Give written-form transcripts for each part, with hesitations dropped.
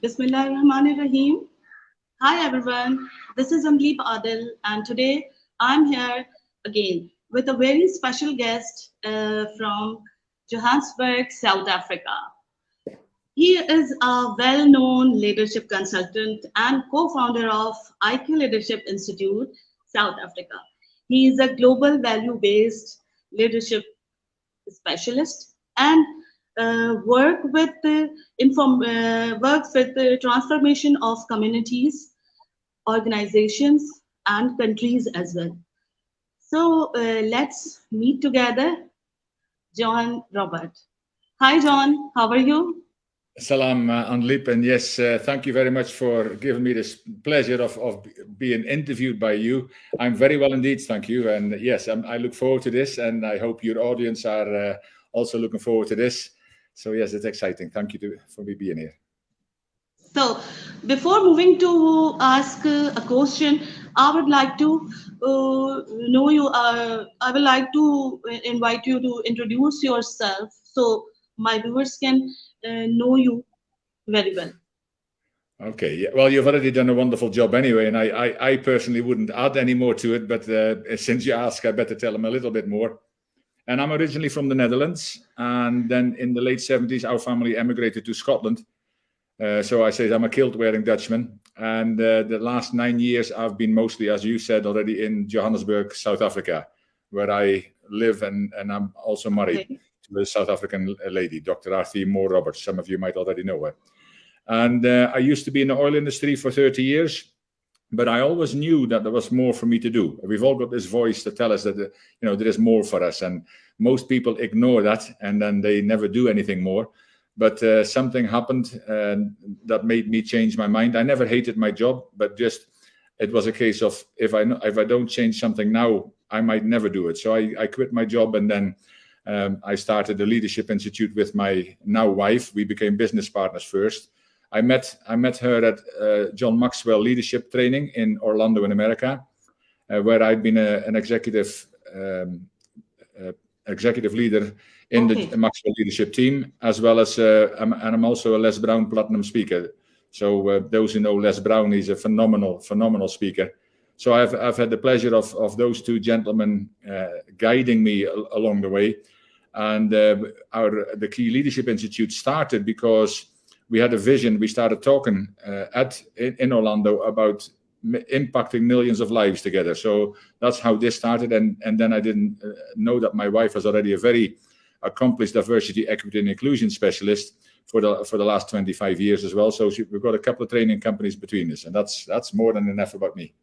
Bismillahirrahmanirrahim. Hi everyone, this is Andleeb Adil, and today I'm here again with a very special guest from Johannesburg, South Africa. He is a well known leadership consultant and co founder of IQ Leadership Institute, South Africa. He is a global value based leadership specialist and works with the transformation of communities, organizations, and countries as well. So let's meet together, John Robert. Hi, John. How are you? Salam, Andleeb, and yes, thank you very much for giving me this pleasure of being interviewed by you. I'm very well indeed, thank you. And yes, I look forward to this, and I hope your audience are also looking forward to this. So yes, it's exciting. Thank you for me being here. So, before moving to ask a question, I would like to know you. I would like to invite you to introduce yourself so my viewers can know you very well. Okay, yeah. Well, you've already done a wonderful job anyway, and I personally wouldn't add any more to it, but since you ask, I better tell them a little bit more. And I'm originally from the Netherlands, and then in the late 70s, our family emigrated to Scotland. So I say I'm a kilt-wearing Dutchman, and the last 9 years I've been mostly, as you said already, in Johannesburg, South Africa, where I live, and I'm also married to a South African lady, Dr. Arthur Moore Roberts. Some of you might already know her. And I used to be in the oil industry for 30 years, but I always knew that there was more for me to do. We've all got this voice to tell us that there is more for us, and most people ignore that, and then they never do anything more. But something happened that made me change my mind. I never hated my job, but just it was a case of if I don't change something now, I might never do it. So I quit my job, and then I started the Leadership Institute with my now wife. We became business partners first. I met her at John Maxwell Leadership Training in Orlando, in America, where I'd been an executive leader in the Maxwell Leadership team, as well as I'm also a Les Brown Platinum speaker. So those who know Les Brown, he's a phenomenal speaker. So I've had the pleasure of those two gentlemen guiding me along the way. And the Key Leadership Institute started because we had a vision. We started talking in Orlando about impacting millions of lives together. So that's how this started. And then I didn't know that my wife was already a very accomplished diversity, equity, and inclusion specialist for the last 25 years as well. So we've got a couple of training companies between us, and that's more than enough about me.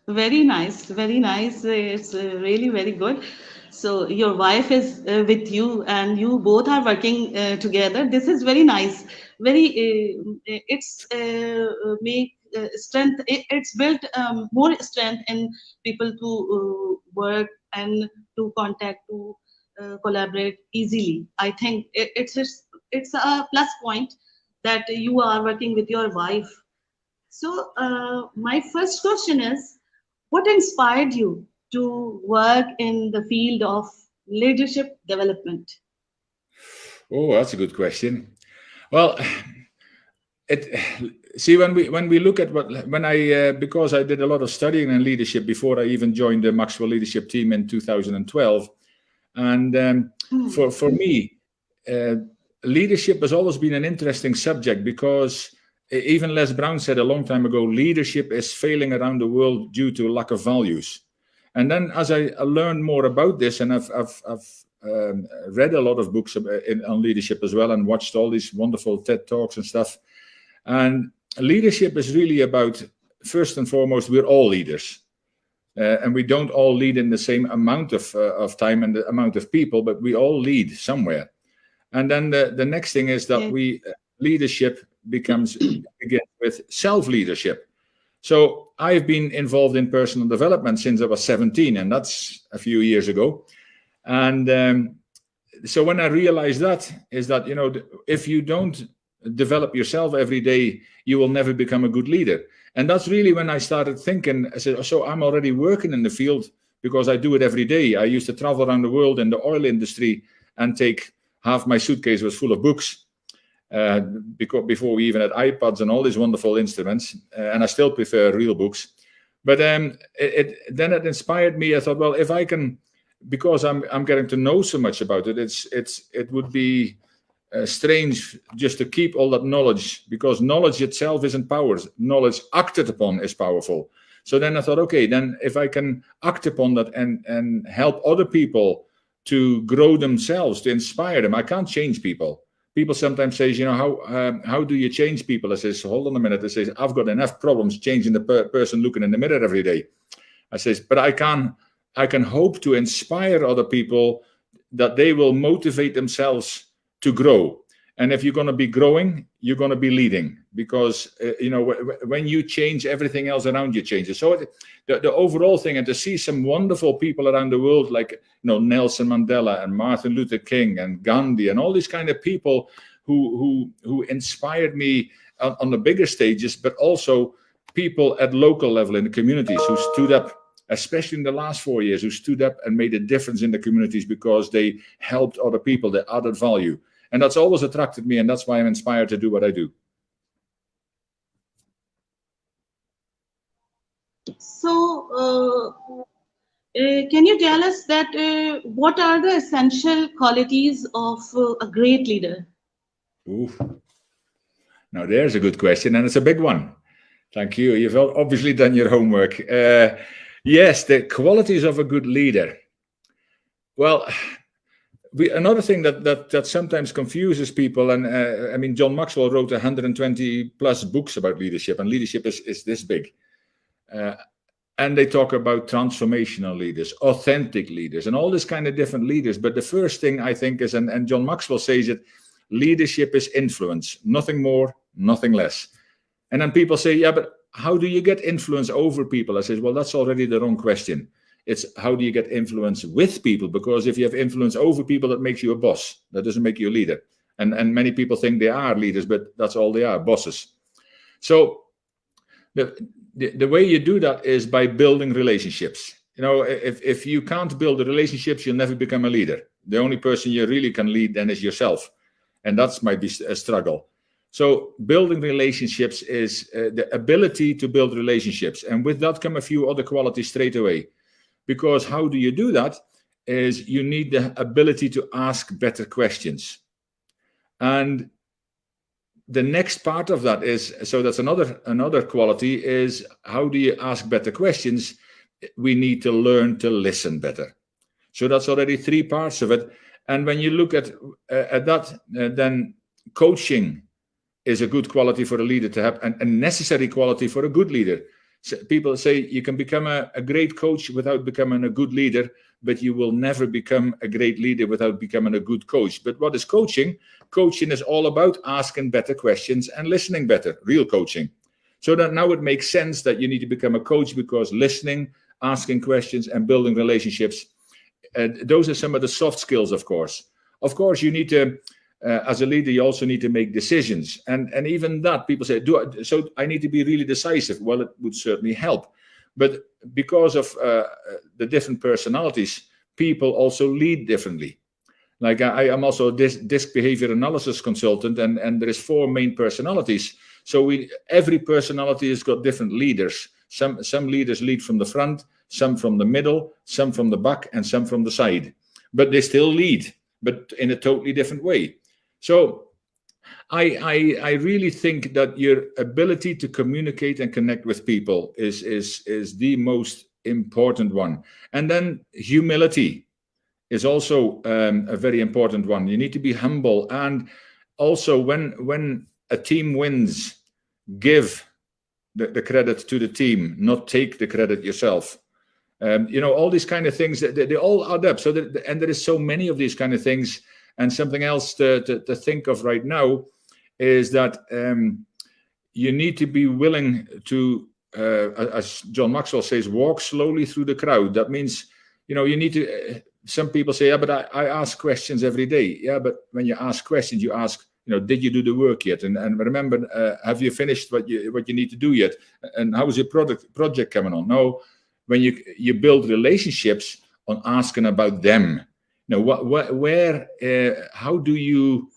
Very nice, very nice. It's really very good. So your wife is with you, and you both are working together. This is very nice. It's make strength. It's built more strength in people to work and to contact, to collaborate easily. I think it's a plus point that you are working with your wife. So my first question is, what inspired you to work in the field of leadership development? Oh, that's a good question. Well, when we look at because I did a lot of studying in leadership before I even joined the Maxwell Leadership team in 2012, and for me, leadership has always been an interesting subject, because even Les Brown said a long time ago, leadership is failing around the world due to lack of values. And then as I learned more about this, and I've read a lot of books on leadership as well, and watched all these wonderful TED Talks and stuff. And leadership is really about, first and foremost, we're all leaders. And we don't all lead in the same amount of time and the amount of people, but we all lead somewhere. And then the next thing is that leadership begins with self-leadership. So I've been involved in personal development since I was 17, and that's a few years ago. And so when I realized that, if you don't develop yourself every day, you will never become a good leader. And that's really when I started thinking, I said, so I'm already working in the field because I do it every day. I used to travel around the world in the oil industry and take half my suitcase was full of books. Because before we even had iPads and all these wonderful instruments, and I still prefer real books. But then it inspired me. I thought, well, if I can, because I'm getting to know so much about it, it would be strange just to keep all that knowledge, because knowledge itself isn't power. Knowledge acted upon is powerful. So then I thought, okay, then if I can act upon that and help other people to grow themselves, to inspire them, I can't change people. People sometimes say, how do you change people? I says, hold on a minute. I says, I've got enough problems changing the person looking in the mirror every day. I says, but I can hope to inspire other people that they will motivate themselves to grow. And if you're going to be growing, you're going to be leading, because when you change, everything else around you changes. So the overall thing, and to see some wonderful people around the world, like Nelson Mandela and Martin Luther King and Gandhi and all these kind of people who inspired me on the bigger stages, but also people at local level in the communities who stood up, especially in the last 4 years, who stood up and made a difference in the communities because they helped other people, they added value. And that's always attracted me, and that's why I'm inspired to do what I do. So, can you tell us that what are the essential qualities of a great leader? Ooh. Now, there's a good question, and it's a big one. Thank you. You've obviously done your homework. Yes, the qualities of a good leader. Well, another thing that sometimes confuses people, and John Maxwell wrote 120 plus books about leadership, and leadership is this big. And they talk about transformational leaders, authentic leaders, and all this kind of different leaders. But the first thing I think is, and John Maxwell says it, leadership is influence, nothing more, nothing less. And then people say, yeah, but how do you get influence over people? I say, well, that's already the wrong question. It's how do you get influence with people? Because if you have influence over people, that makes you a boss. That doesn't make you a leader. And many people think they are leaders, but that's all they are, bosses. So the way you do that is by building relationships. If you can't build the relationships, you'll never become a leader. The only person you really can lead then is yourself. And that might be a struggle. So building relationships is the ability to build relationships. And with that come a few other qualities straight away. Because how do you do that? Is you need the ability to ask better questions. And the next part of that is, so that's another quality, is how do you ask better questions? We need to learn to listen better. So that's already 3 parts of it. And when you look at that, then coaching is a good quality for a leader to have, and a necessary quality for a good leader. So people say you can become a great coach without becoming a good leader, but you will never become a great leader without becoming a good coach. But what is coaching? Coaching is all about asking better questions and listening better, real coaching. So that now it makes sense that you need to become a coach, because listening, asking questions, and building relationships, those are some of the soft skills, of course. Of course, you need to, as a leader, you also need to make decisions. And even that, people say, so I need to be really decisive. Well, it would certainly help. But because of the different personalities, people also lead differently. Like I am also a disc behavior analysis consultant, and there is 4 main personalities. So every personality has got different leaders. Some leaders lead from the front, some from the middle, some from the back, and some from the side. But they still lead, but in a totally different way. So I really think that your ability to communicate and connect with people is the most important one. And then humility is also a very important one. You need to be humble. And also when a team wins, give the credit to the team, not take the credit yourself. All these kind of things, they all add up. And there is so many of these kind of things. And something else to think of right now is that you need to be willing to, as John Maxwell says, walk slowly through the crowd. That means, you need to, some people say, yeah, but I ask questions every day. Yeah, but when you ask questions, you ask, did you do the work yet? And remember, have you finished what you need to do yet? And how is your project coming on? No, when you build relationships on asking about them. How do you,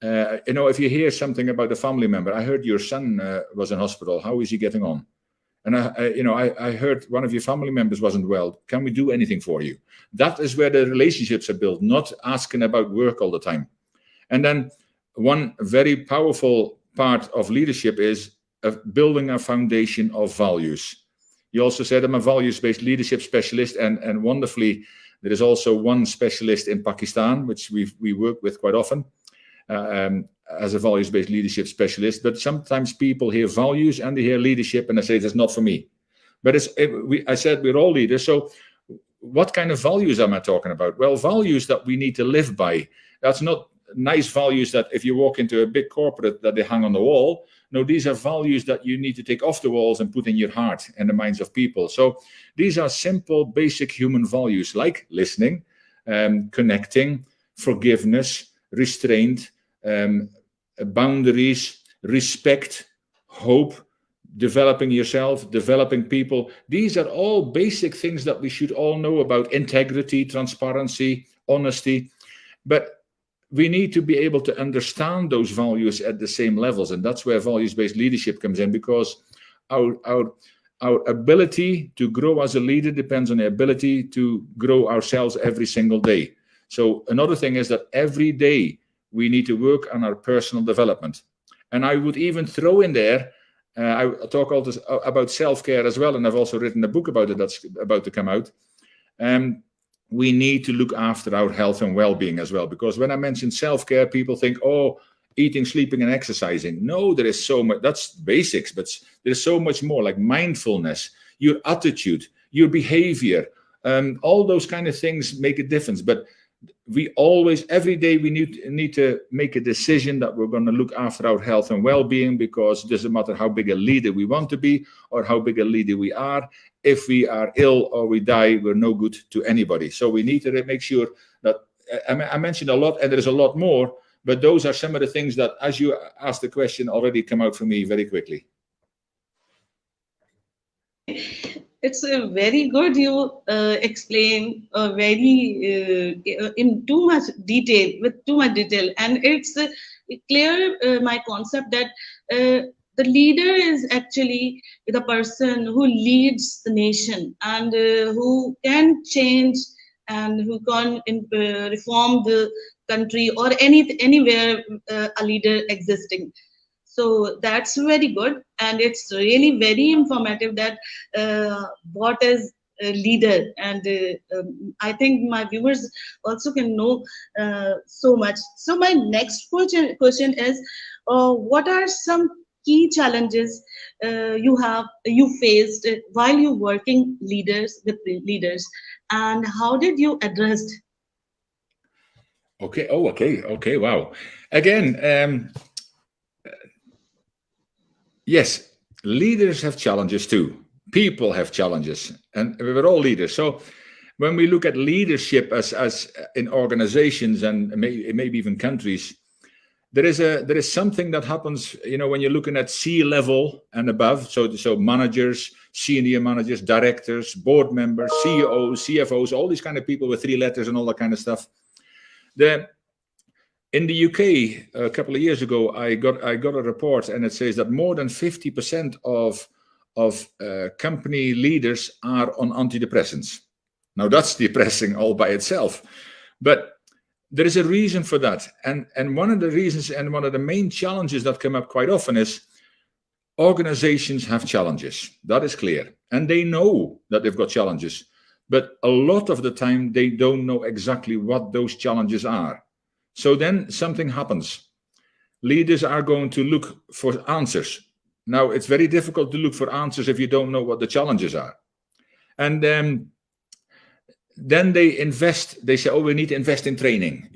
if you hear something about a family member, I heard your son was in hospital. How is he getting on? And I heard one of your family members wasn't well. Can we do anything for you? That is where the relationships are built, not asking about work all the time. And then one very powerful part of leadership is building a foundation of values. You also said I'm a values-based leadership specialist, and wonderfully, there is also one specialist in Pakistan, which we work with quite often. As a values-based leadership specialist, but sometimes people hear values and they hear leadership and they say that's not for me. But I said we're all leaders. So what kind of values am I talking about? Well, values that we need to live by. That's not nice values that if you walk into a big corporate that they hang on the wall. No, these are values that you need to take off the walls and put in your heart and the minds of people. So these are simple, basic human values like listening, connecting, forgiveness, restraint, boundaries, respect, hope, developing yourself, developing people. These are all basic things that we should all know about: integrity, transparency, honesty. But we need to be able to understand those values at the same levels. And that's where values-based leadership comes in, because our ability to grow as a leader depends on the ability to grow ourselves every single day. So another thing is that every day we need to work on our personal development. And I would even throw in there, I talk also about self-care as well, and I've also written a book about it that's about to come out. We need to look after our health and well-being as well, because when I mention self-care, people think, oh, eating, sleeping, and exercising. No, there is so much, that's basics, but there's so much more, like mindfulness, your attitude, your behavior, all those kind of things make a difference. But we always, every day, we need to make a decision that we're going to look after our health and well-being, because it doesn't matter how big a leader we want to be or how big a leader we are. If we are ill or we die, we're no good to anybody. So we need to make sure that, I mentioned a lot, and there's a lot more, but those are some of the things that, as you asked the question, already come out for me very quickly. It's very good. You explain very in too much detail, with too much detail, and it's clear my concept that the leader is actually the person who leads the nation and who can change and who can reform the country or anywhere a leader existing. So that's very good, and it's really very informative that what is a leader, and I think my viewers also can know so much. So my next question is, what are some key challenges you faced while you working with leaders, and how did you address? Okay. Oh, okay. Wow. Again. Yes, leaders have challenges too. People have challenges, and we're all leaders. So when we look at leadership as in organizations and maybe even countries, there is something that happens, when you're looking at C-level and above, so managers, senior managers, directors, board members, CEOs, CFOs, all these kind of people with 3 letters and all that kind of stuff. In the UK, a couple of years ago, I got a report, and it says that more than 50% of company leaders are on antidepressants. Now, that's depressing all by itself, but there is a reason for that. And one of the reasons and one of the main challenges that come up quite often is organizations have challenges. That is clear. And they know that they've got challenges, but a lot of the time they don't know exactly what those challenges are. So then something happens. Leaders are going to look for answers. Now, it's very difficult to look for answers if you don't know what the challenges are. And then they invest. They say, oh, we need to invest in training.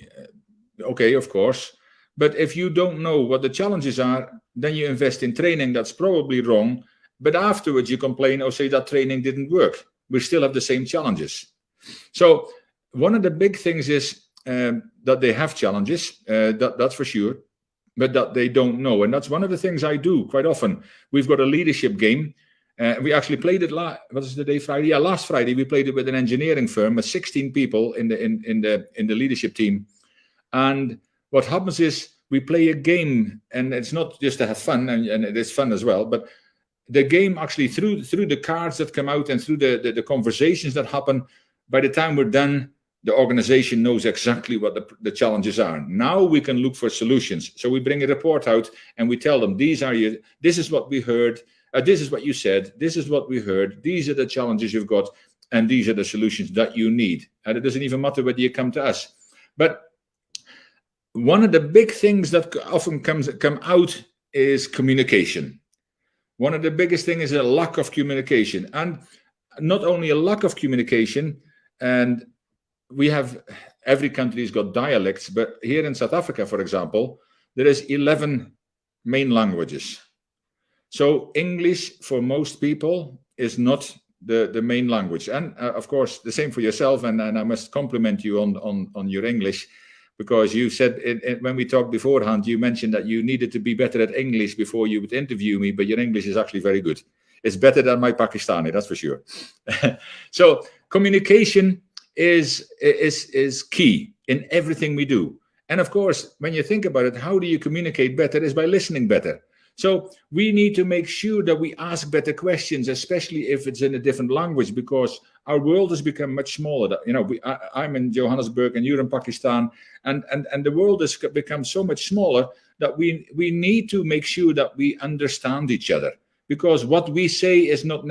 Okay, of course. But if you don't know what the challenges are, then you invest in training. That's probably wrong. But afterwards you complain, or say that training didn't work. We still have the same challenges. So one of the big things is that they have challenges, that's for sure, but that they don't know. And that's one of the things I do quite often. We've got a leadership game, We actually played it. What was the day? Friday? Yeah, last Friday we played it with an engineering firm with 16 people in the leadership team. And what happens is we play a game, and it's not just to have fun, and it is fun as well. But the game actually through the cards that come out and through the conversations that happen, by the time we're done, the organization knows exactly what the challenges are. Now we can look for solutions. So we bring a report out and we tell them, this is what we heard, this is what you said, this is what we heard, these are the challenges you've got, and these are the solutions that you need. And it doesn't even matter whether you come to us. But one of the big things that often come out is communication. One of the biggest things is a lack of communication. And not only a lack of communication, and we have, every country's got dialects, but here in South Africa, for example, there is 11 main languages. So English for most people is not the main language. And of course, the same for yourself. And I must compliment you on your English, because you said when we talked beforehand, you mentioned that you needed to be better at English before you would interview me, but your English is actually very good. It's better than my Pakistani, that's for sure. So communication is key in everything we do. And of course, when you think about it, how do you communicate better is by listening better. So we need to make sure that we ask better questions, especially if it's in a different language, because our world has become much smaller. You know, I'm in Johannesburg and you're in Pakistan, and the world has become so much smaller that we need to make sure that we understand each other, because what we say is not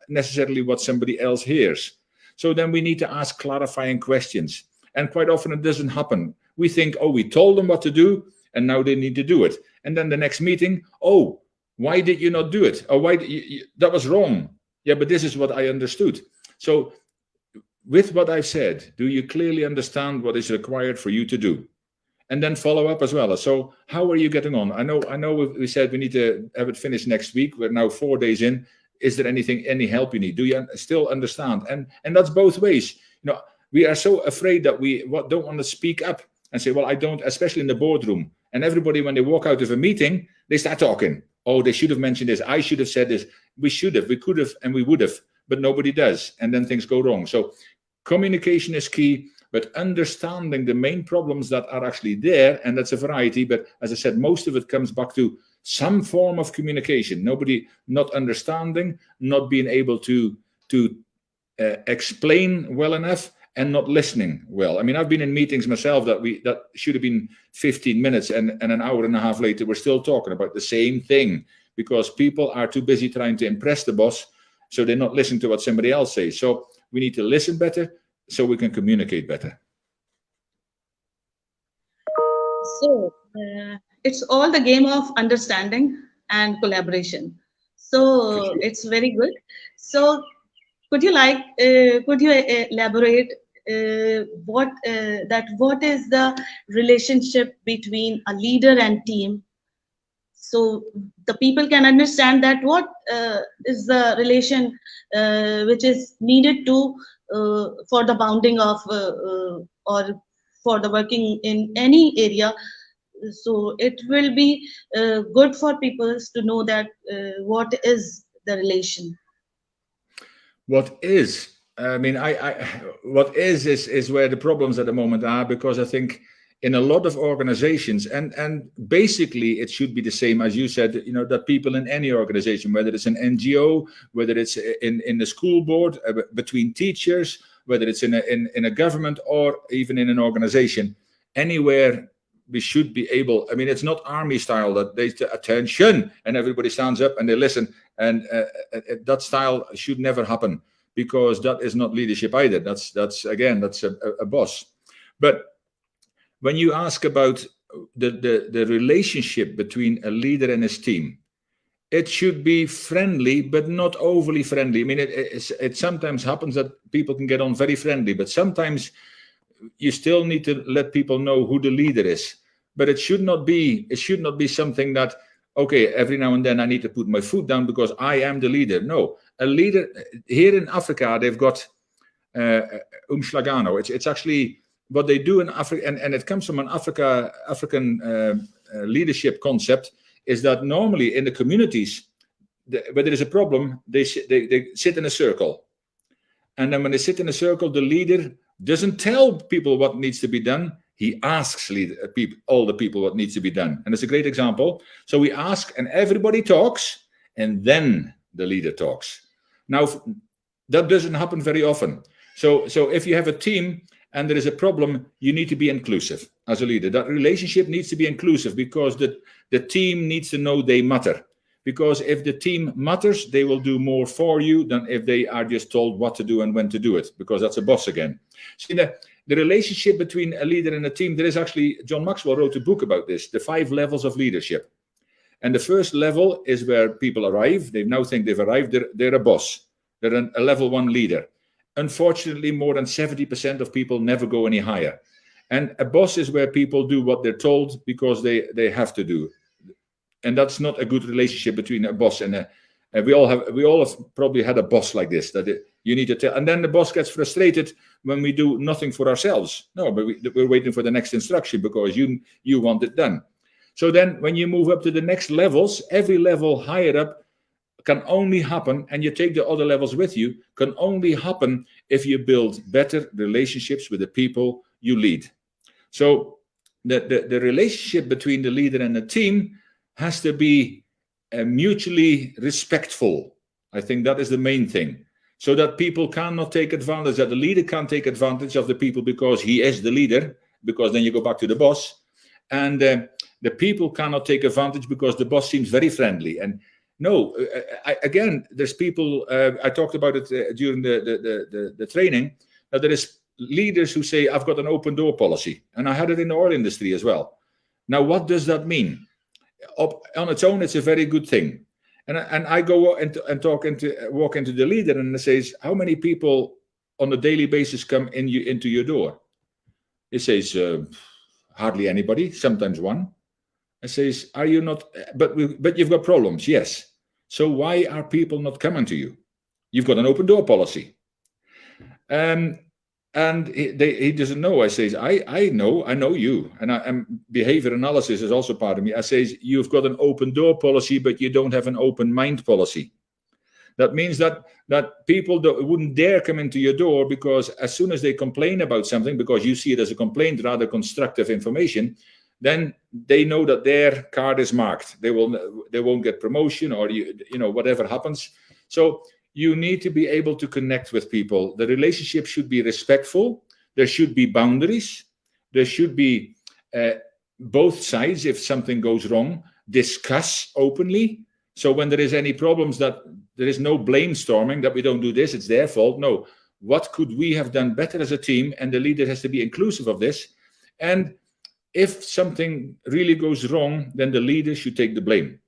necessarily what somebody else hears. So then we need to ask clarifying questions. And quite often it doesn't happen. We think, oh, we told them what to do, and now they need to do it. And then the next meeting, oh, why did you not do it? Or why that was wrong. Yeah, but this is what I understood. So with what I've said, do you clearly understand what is required for you to do? And then follow up as well. So how are you getting on? I know we said we need to have it finished next week. We're now 4 days in. Is there any help you need? Do you still understand? And that's both ways. You know, we are so afraid that we don't want to speak up and say, well, I don't, especially in the boardroom. And everybody, when they walk out of a meeting, they start talking. Oh, they should have mentioned this. I should have said this. We should have, we could have, and we would have, but nobody does. And then things go wrong. So communication is key, but understanding the main problems that are actually there, and that's a variety. But as I said, most of it comes back to some form of communication. Nobody not understanding, not being able to explain well enough, and not listening well. I mean, I've been in meetings myself that should have been 15 minutes, and an hour and a half later, we're still talking about the same thing, because people are too busy trying to impress the boss, so they're not listening to what somebody else says. So we need to listen better so we can communicate better. So it's all the game of understanding and collaboration. So it's very good. So could you elaborate what is the relationship between a leader and team, so the people can understand that what is the relation which is needed to for the bounding of or for the working in any area. So it will be good for people to know that what is the relation. What is? I mean, what is where the problems at the moment are, because I think in a lot of organizations, and basically it should be the same as you said, you know, that people in any organization, whether it's an NGO, whether it's in the school board, between teachers, whether it's in a government or even in an organization, anywhere we should be able, I mean, it's not army style that they attention and everybody stands up and they listen, and that style should never happen, because that is not leadership either. That's a boss. But when you ask about the relationship between a leader and his team, it should be friendly, but not overly friendly. I mean, it sometimes happens that people can get on very friendly, but sometimes you still need to let people know who the leader is. But it should not be something that, okay, every now and then I need to put my foot down because I am the leader. No, a leader here in Africa, they've got umslagano. It's actually what they do in Africa, and it comes from an African leadership concept, is that normally in the communities, where there is a problem, they sit in a circle. And then when they sit in a circle, the leader doesn't tell people what needs to be done. He asks all the people what needs to be done. And it's a great example. So we ask and everybody talks, and then the leader talks. Now, that doesn't happen very often. So if you have a team and there is a problem, you need to be inclusive as a leader. That relationship needs to be inclusive because the team needs to know they matter. Because if the team matters, they will do more for you than if they are just told what to do and when to do it, because that's a boss again. See, the relationship between a leader and a team, there is actually, John Maxwell wrote a book about this, the 5 levels of leadership. And the first level is where people arrive. They now think they've arrived. They're a boss. They're a level 1 leader. Unfortunately, more than 70% of people never go any higher. And a boss is where people do what they're told because they have to do. And that's not a good relationship between a boss and we all have probably had a boss like this, that you need to tell. And then the boss gets frustrated when we do nothing for ourselves. No, but we're waiting for the next instruction because you want it done. So then when you move up to the next levels, every level higher up can only happen, and you take the other levels with you, can only happen if you build better relationships with the people you lead. So the relationship between the leader and the team has to be mutually respectful. I think that is the main thing. So that people cannot take advantage, that the leader can't take advantage of the people because he is the leader, because then you go back to the boss. And the people cannot take advantage because the boss seems very friendly. And no, again, there's people, I talked about it during the training, that there is leaders who say, I've got an open door policy. And I had it in the oil industry as well. Now, what does that mean? On its own, it's a very good thing. And I go and walk into the leader and says, how many people on a daily basis come into your door? He says, hardly anybody, sometimes one. I says, are you not, but you've got problems, yes. So why are people not coming to you? You've got an open door policy. And he doesn't know. I says, I know you. And behavior analysis is also part of me. I says, you've got an open door policy, but you don't have an open mind policy. That means that people wouldn't dare come into your door because as soon as they complain about something, because you see it as a complaint, rather constructive information, then they know that their card is marked. They won't get promotion or whatever happens. So you need to be able to connect with people. The relationship should be respectful. There should be boundaries. There should be both sides, if something goes wrong, discuss openly. So when there is any problems, that there is no blame storming, that we don't do this, it's their fault. No, what could we have done better as a team? And the leader has to be inclusive of this. And if something really goes wrong, then the leader should take the blame.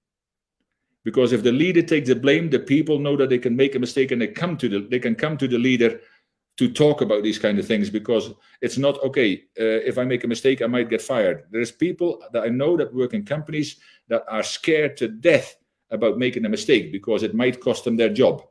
Because if the leader takes the blame, the people know that they can make a mistake and they can come to the leader to talk about these kind of things, because it's not okay. If I make a mistake, I might get fired. There's people that I know that work in companies that are scared to death about making a mistake because it might cost them their job.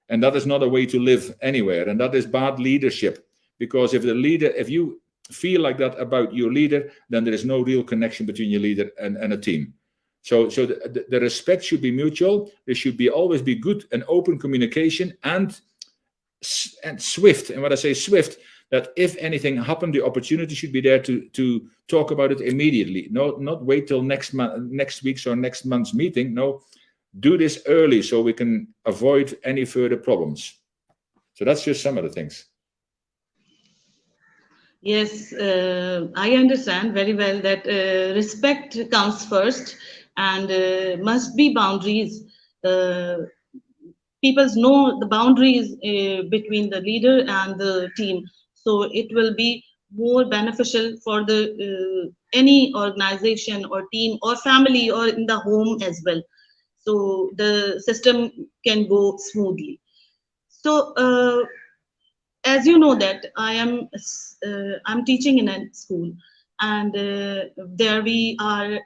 And that is not a way to live anywhere. And that is bad leadership. Because if you feel like that about your leader, then there is no real connection between your leader and a team. So the respect should be mutual. There should always be good and open communication and swift. And when I say swift, that if anything happened, the opportunity should be there to talk about it immediately. Not wait till next week's or next month's meeting. No, do this early so we can avoid any further problems. So that's just some of the things. Yes, I understand very well that respect comes first, and must be boundaries. People know the boundaries between the leader and the team, so it will be more beneficial for the any organization or team or family or in the home as well. So the system can go smoothly. So as you know that I'm teaching in a school, and there we are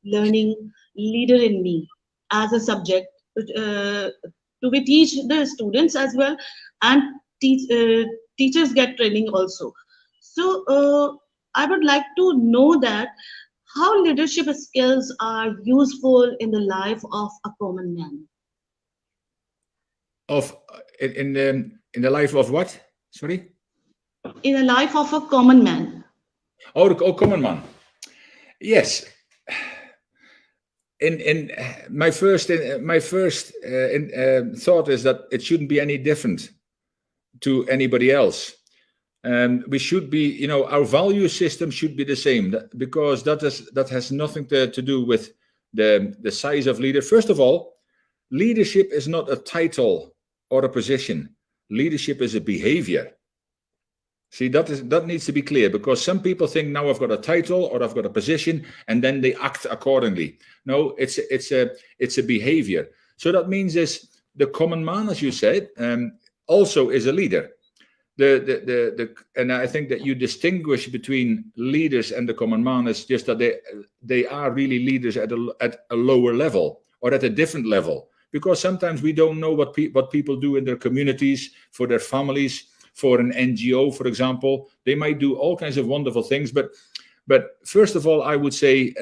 learning leader in me as a subject. We teach the students as well, and teachers get training also. So I would like to know that how leadership skills are useful in the life of a common man. Of in the life of what? Sorry. In the life of a common man. Oh, common man. Yes. In my first thought is that it shouldn't be any different to anybody else. We should be, our value system should be the same, because that has nothing to do with the size of leader. First of all, leadership is not a title or a position. Leadership is a behavior. See, that needs to be clear, because some people think, now I've got a title or I've got a position, and then they act accordingly. No, it's a behavior. So that means is the common man, as you said, also is a leader. And I think that you distinguish between leaders and the common man is just that they are really leaders at a lower level or at a different level, because sometimes we don't know what people do in their communities, for their families, for an NGO, for example. They might do all kinds of wonderful things, but first of all, I would say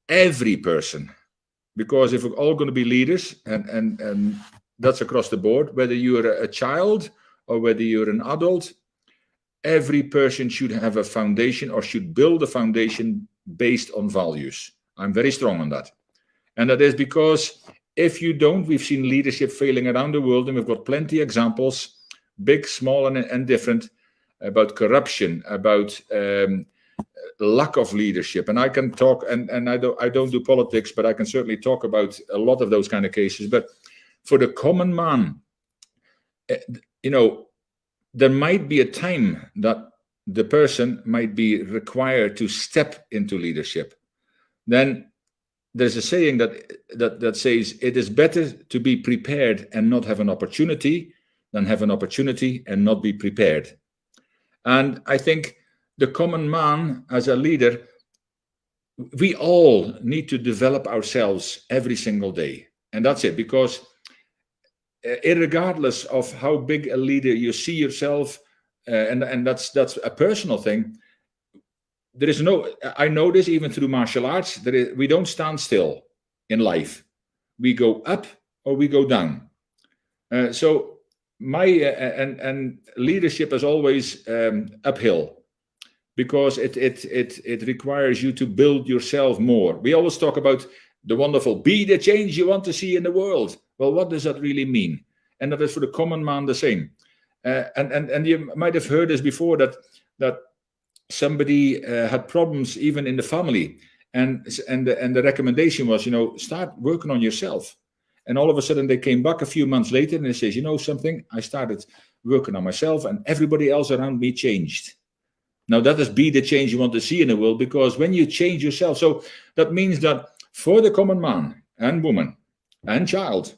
every person, because if we're all going to be leaders, and that's across the board, whether you're a child or whether you're an adult, every person should have a foundation or should build a foundation based on values. I'm very strong on that. And that is because if you don't, we've seen leadership failing around the world, and we've got plenty of examples, big, small, and different, about corruption, about lack of leadership. And I can talk, and I don't do politics, but I can certainly talk about a lot of those kind of cases. But for the common man, there might be a time that the person might be required to step into leadership. Then there's a saying that says, it is better to be prepared and not have an opportunity than have an opportunity and not be prepared. And I think the common man as a leader, we all need to develop ourselves every single day. And that's it, because regardless of how big a leader you see yourself, and that's a personal thing, there is I know this even through martial arts, we don't stand still in life. We go up or we go down. So my and leadership is always uphill, because it requires you to build yourself more. We always talk about the wonderful, be the change you want to see in the world. Well, what does that really mean? And that is for the common man the same. And you might have heard this before, that somebody had problems even in the family, and the recommendation was, start working on yourself. And all of a sudden they came back a few months later and they says, something, I started working on myself and everybody else around me changed. Now that is be the change you want to see in the world, because when you change yourself, so that means that for the common man and woman and child,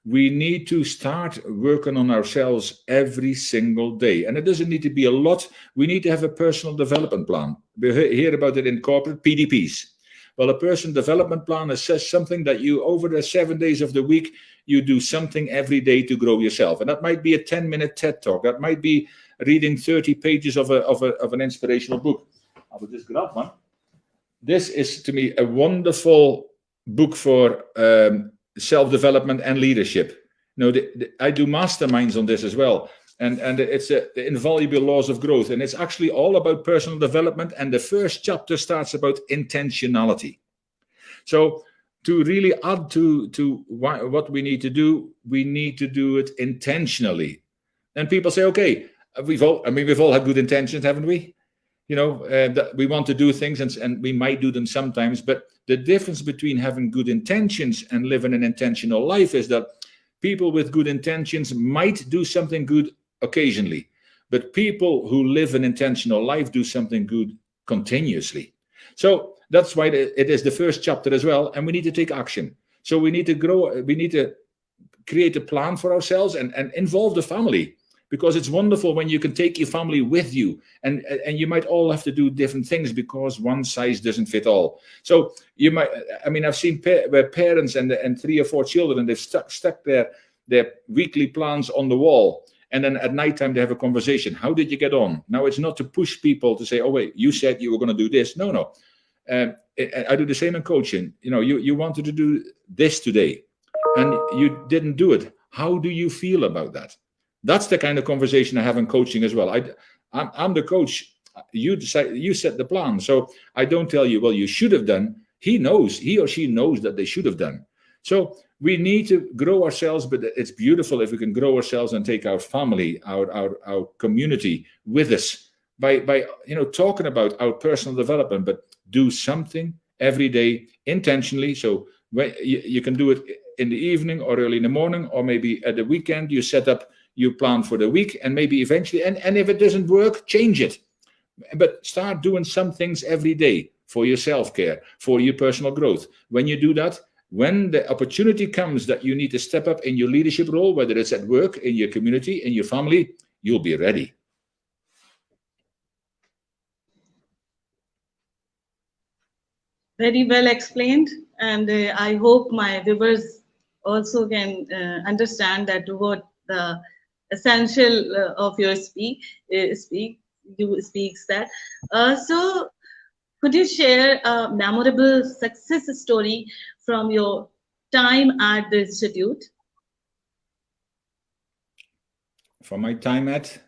we need to start working on ourselves every single day. And it doesn't need to be a lot. We need to have a personal development plan. We hear about it in corporate, PDPs. Well, a personal development plan is something that you, over the 7 days of the week, you do something every day to grow yourself. And that might be a 10-minute TED talk. That might be reading 30 pages of an inspirational book. I will just grab one. This is, to me, a wonderful book for self-development and leadership. I do masterminds on this as well. And it's the invaluable laws of growth. And it's actually all about personal development. And the first chapter starts about intentionality. So to really add to what we need to do it intentionally. And people say, okay, we've all had good intentions, haven't we? That we want to do things, and we might do them sometimes. But the difference between having good intentions and living an intentional life is that people with good intentions might do something good occasionally, but people who live an intentional life do something good continuously. So that's why it is the first chapter as well, and we need to take action. So we need to grow, we need to create a plan for ourselves and involve the family, because it's wonderful when you can take your family with you, and you might all have to do different things because one size doesn't fit all. So you might, I've seen where parents and 3 or 4 children, and they've stuck their weekly plans on the wall. And then at nighttime, they have a conversation. How did you get on? Now, it's not to push people to say, oh, wait, you said you were going to do this. No. I do the same in coaching. You wanted to do this today, and you didn't do it. How do you feel about that? That's the kind of conversation I have in coaching as well. I'm the coach. You decide, you set the plan. So I don't tell you, well, you should have done. He or she knows that they should have done. So we need to grow ourselves, but it's beautiful if we can grow ourselves and take our family, our community with us by talking about our personal development, but do something every day intentionally. So you can do it in the evening or early in the morning, or maybe at the weekend. You set up your plan for the week, and maybe eventually, and if it doesn't work, change it. But start doing some things every day for your self-care, for your personal growth. When you do that, when the opportunity comes that you need to step up in your leadership role, whether it's at work, in your community, in your family, you'll be ready. Very well explained, and I hope my viewers also can understand that what the essential of your speak you speaks that. So, could you share a memorable success story from your time at the institute? For my time at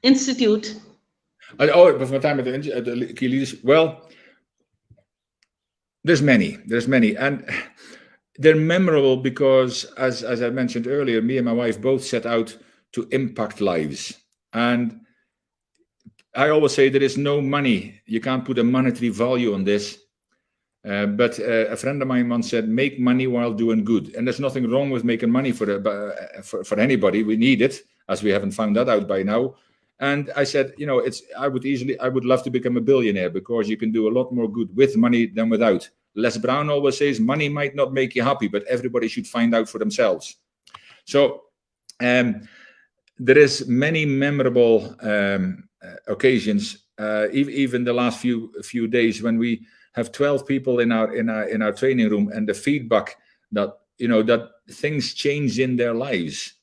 Institute. for my time at the key leadership, well, there's many, and they're memorable because, as I mentioned earlier, me and my wife both set out to impact lives. And I always say there is no money. You can't put a monetary value on this. But a friend of mine once said, make money while doing good. And there's nothing wrong with making money for anybody. We need it, as we haven't found that out by now. And I said, I would love to become a billionaire, because you can do a lot more good with money than without. Les Brown always says, money might not make you happy, but everybody should find out for themselves. So there is many memorable occasions, even the last few days, when we have 12 people in our training room, and the feedback that that things change in their lives.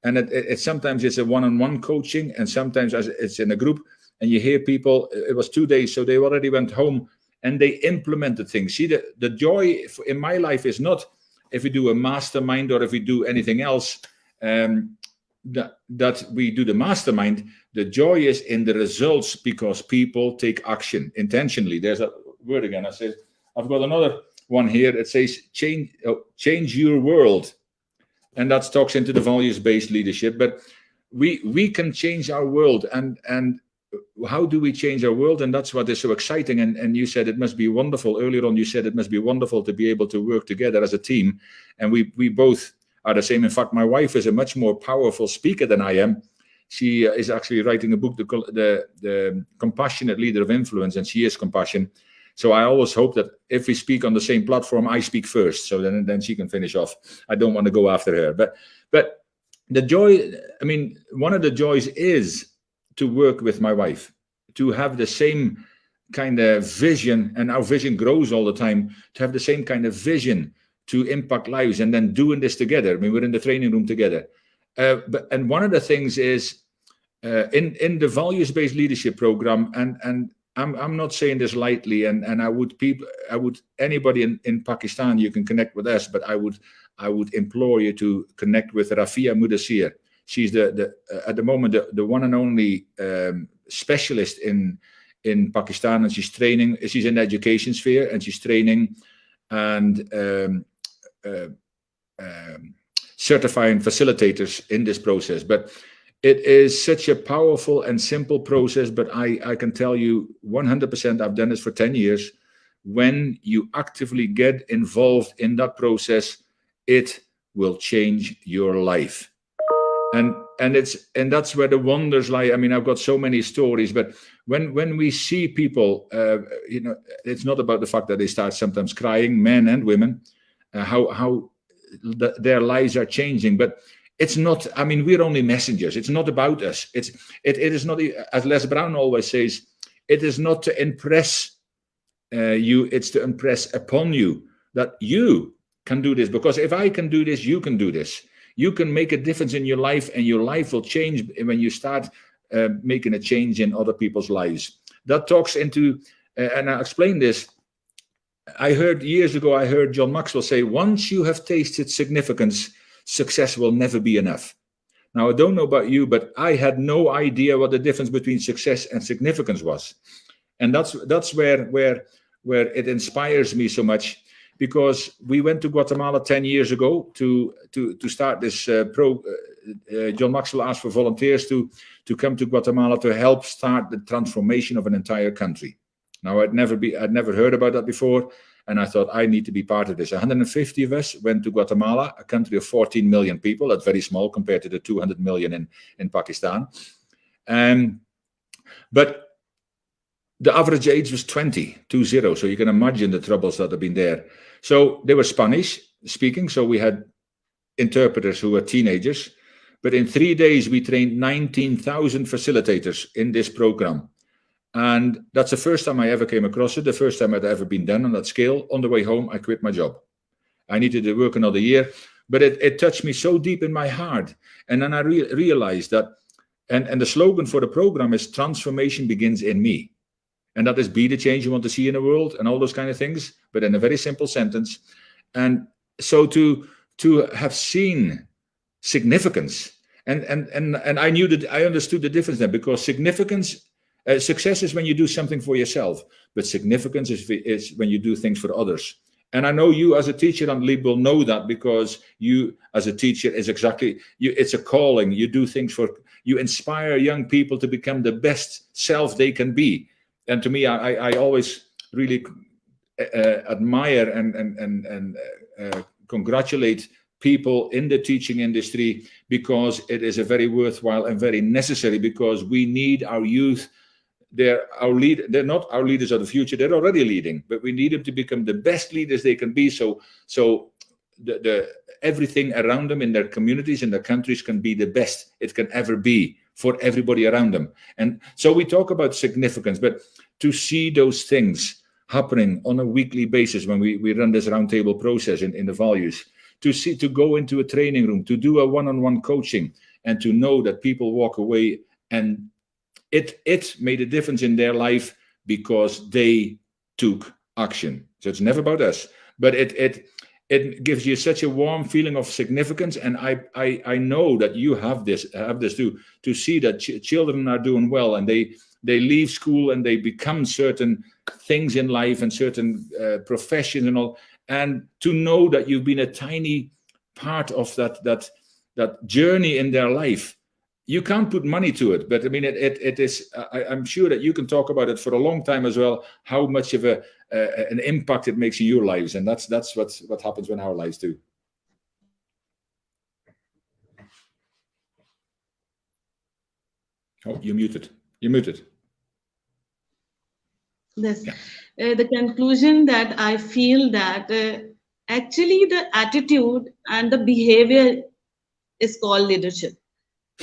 And it sometimes it's a one-on-one coaching, and sometimes it's in a group, and you hear people. It was 2 days, so they already went home and they implemented things. See, the joy in my life is not if we do a mastermind or if we do anything else, that we do the mastermind. The joy is in the results, because people take action intentionally. There's a word again. I've got another one here. It says change your world. And that talks into the values-based leadership. But we can change our world. And how do we change our world? And that's what is so exciting. And you said it must be wonderful. Earlier on, you said it must be wonderful to be able to work together as a team. And we both are the same. In fact, my wife is a much more powerful speaker than I am. She is actually writing a book, the Compassionate Leader of Influence, and she is compassion. So I always hope that if we speak on the same platform, I speak first, so then she can finish off. I don't want to go after her. But the joy, one of the joys is to work with my wife, to have the same kind of vision, and our vision grows all the time, to have the same kind of vision to impact lives, and then doing this together. We're in the training room together. And one of the things is in the values-based leadership program, and I'm not saying this lightly, and I would anybody in Pakistan, you can connect with us, but I would implore you to connect with Rafia Mudassir. She's at the moment the one and only specialist in Pakistan, and she's training. She's in the education sphere, and she's training and certifying facilitators in this process. But it is such a powerful and simple process, but I can tell you 100%, I've done this for 10 years. When you actively get involved in that process, it will change your life. And that's where the wonders lie. I've got so many stories, but when we see people, it's not about the fact that they start sometimes crying, men and women, how their lives are changing, but it's not, we're only messengers. It's not about us. It is not, as Les Brown always says, it is not to impress you, it's to impress upon you that you can do this. Because if I can do this, you can do this. You can make a difference in your life, and your life will change when you start making a change in other people's lives. That talks into, and I'll explain this. Years ago, I heard John Maxwell say, once you have tasted significance, success will never be enough. Now, I don't know about you, but I had no idea what the difference between success and significance was. And that's where it inspires me so much, because we went to Guatemala 10 years ago to start this John Maxwell asked for volunteers to come to Guatemala to help start the transformation of an entire country. Now, I'd never heard about that before, and I thought I need to be part of this. 150 of us went to Guatemala, a country of 14 million people. That's very small compared to the 200 million in Pakistan. But the average age was 20, so you can imagine the troubles that have been there. So they were Spanish speaking, so we had interpreters who were teenagers. But in 3 days, we trained 19,000 facilitators in this program. And that's the first time I ever came across it, the first time it ever been done on that scale. On the way home, I quit my job. I needed to work another year, but it touched me so deep in my heart. And then I realized that, and the slogan for the program is transformation begins in me. And that is be the change you want to see in the world and all those kind of things, but in a very simple sentence. And so to have seen significance, and I knew that I understood the difference then, because success is when you do something for yourself, but significance is when you do things for others. And I know you as a teacher, Andleeb, will know that, because you as a teacher is exactly, it's a calling. You do things you inspire young people to become the best self they can be. And to me, I always really admire and congratulate people in the teaching industry, because it is a very worthwhile and very necessary, because we need our youth. They're not our leaders of the future. They're already leading, but we need them to become the best leaders they can be. So the everything around them in their communities, in their countries, can be the best it can ever be for everybody around them. And so we talk about significance, but to see those things happening on a weekly basis when we run this roundtable process in the values, to go into a training room, to do a one-on-one coaching, and to know that people walk away and it made a difference in their life because they took action. So it's never about us, but it gives you such a warm feeling of significance. And I know that you have this too, to see that children are doing well, and they leave school and they become certain things in life and certain professions and all, and to know that you've been a tiny part of that journey in their life. You can't put money to it, but I mean, it is. I'm sure that you can talk about it for a long time as well, how much of an impact it makes in your lives, and that's what happens in our lives too. Oh, you're muted. You're muted. Yes. The conclusion that I feel that actually the attitude and the behavior is called leadership,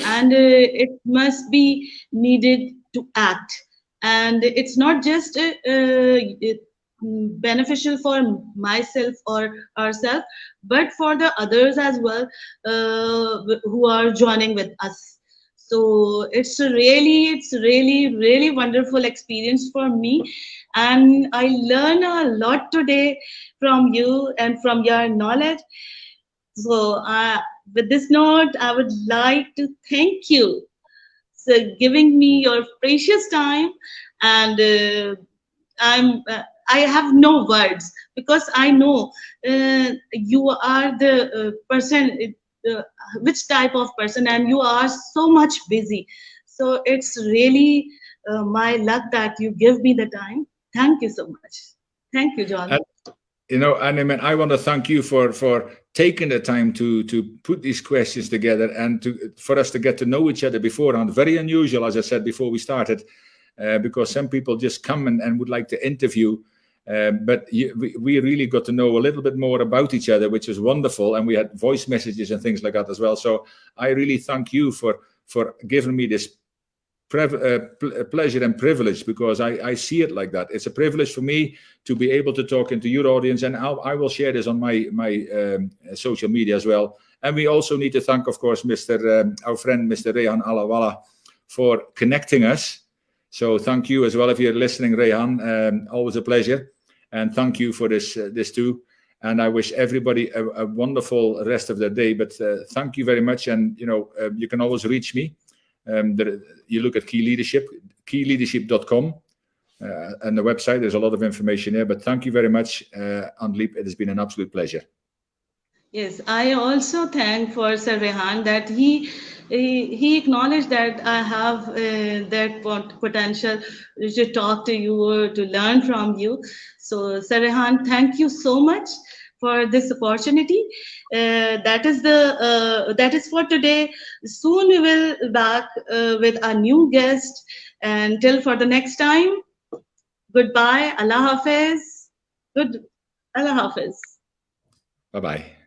and it must be needed to act. And it's not just beneficial for myself or ourselves, but for the others as well who are joining with us. So it's really wonderful experience for me, and I learn a lot today from you and from your knowledge. So with this note, I would like to thank you for giving me your precious time, and I have no words, because I know you are the person, which type of person, and you are so much busy. So it's really my luck that you give me the time. Thank you so much. Thank you, John. And I want to thank you for taking the time to put these questions together and for us to get to know each other beforehand. Very unusual, as I said before we started, because some people just come and would like to interview, but we really got to know a little bit more about each other, which is wonderful, and we had voice messages and things like that as well. So I really thank you for giving me this pleasure and privilege, because I see it like that. It's a privilege for me to be able to talk into your audience, and I will share this on my social media as well. And we also need to thank, of course, our friend Mr. Rehan Alawala for connecting us. So thank you as well if you're listening, Rehan. Always a pleasure, and thank you for this too. And I wish everybody a wonderful rest of their day. But thank you very much. And, you can always reach me. You look at Key Leadership, keyleadership.com. And the website, there's a lot of information there. But thank you very much, Andleeb. It has been an absolute pleasure. Yes, I also thank for Sir Rehan that he acknowledged that I have that potential to talk to you or to learn from you. So Sir Rehan, thank you so much for this opportunity. That is for today. Soon we will back with a new guest. And till for the next time, goodbye. Allah Hafiz. Good. Allah Hafiz. Bye-bye.